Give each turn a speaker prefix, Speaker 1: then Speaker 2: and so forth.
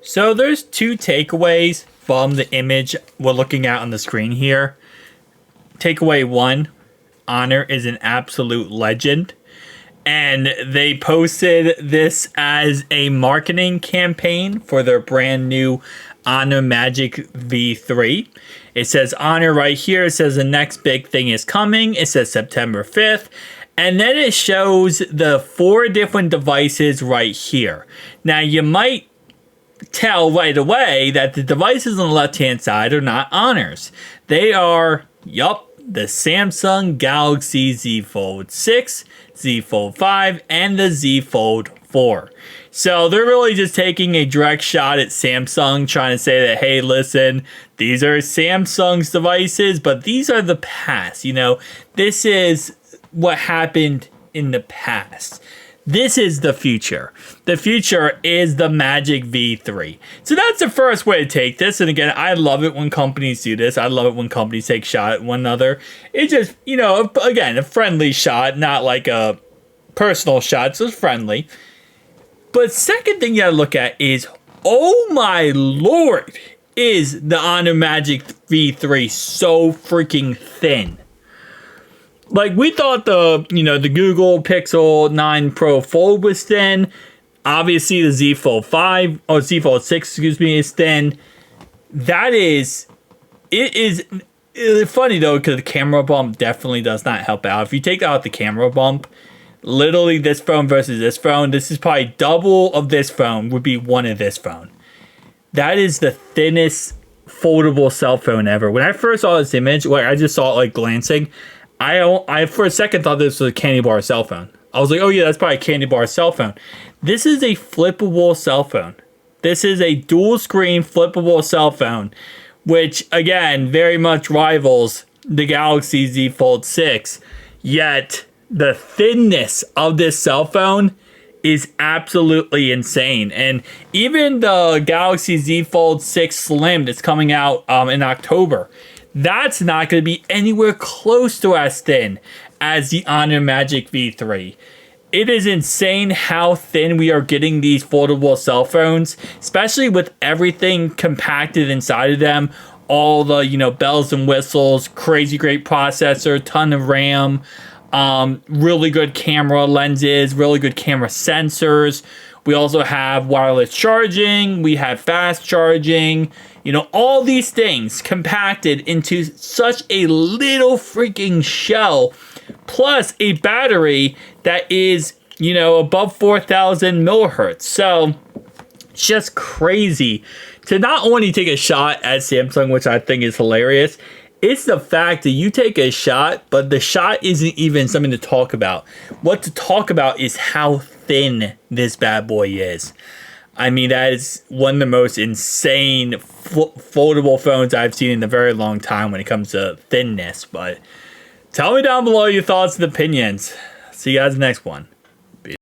Speaker 1: So there's two takeaways from the image we're looking at on the screen here. Takeaway one, Honor is an absolute legend. And they posted this as a marketing campaign for their brand new Honor Magic V3. It says Honor right here. It says the next big thing is coming. It says September 5th. And then it shows the 4 different devices right here. Now you might tell right away that the devices on the left-hand side are not Honors. They are, the Samsung Galaxy Z Fold 6, Z Fold 5, and the Z Fold 4. So they're really just taking a direct shot at Samsung, trying to say that, hey, listen, these are Samsung's devices, but these are the past. This is what happened in the past. This is the future. The future is the Magic V3. So that's the first way to take this. And again, I love it when companies do this. I love it when companies take a shot at one another. It's just, again, a friendly shot, not like a personal shot. So it's friendly. But second thing you gotta look at is, oh my lord, is the Honor Magic V3 so freaking thin. Like, we thought the Google Pixel 9 Pro Fold was thin. Obviously, the Z Fold 5, or Z Fold 6, is thin. It's funny, though, because the camera bump definitely does not help out. If you take out the camera bump, literally this phone versus this phone, this is probably double of this phone would be one of this phone. That is the thinnest foldable cell phone ever. When I first saw this image, I just saw it, like, glancing, I for a second thought this was a candy bar cell phone. I was like, oh yeah, that's probably a candy bar cell phone. This is a flippable cell phone. This is a dual screen flippable cell phone, which again, very much rivals the Galaxy Z Fold 6. Yet, the thinness of this cell phone is absolutely insane. And even the Galaxy Z Fold 6 Slim that's coming out in October, that's not going to be anywhere close to as thin as the Honor Magic V3. It is insane how thin we are getting these foldable cell phones, especially with everything compacted inside of them. All the, bells and whistles, crazy great processor, ton of RAM, really good camera lenses, really good camera sensors. We also have wireless charging. We have fast charging. All these things compacted into such a little freaking shell, plus a battery that is, above 4,000 millihertz. So it's just crazy to not only take a shot at Samsung, which I think is hilarious. It's the fact that you take a shot, but the shot isn't even something to talk about. What to talk about is how thin this bad boy is. I mean, that is one of the most insane foldable phones I've seen in a very long time when it comes to thinness. But tell me down below your thoughts and opinions. See you guys in the next one.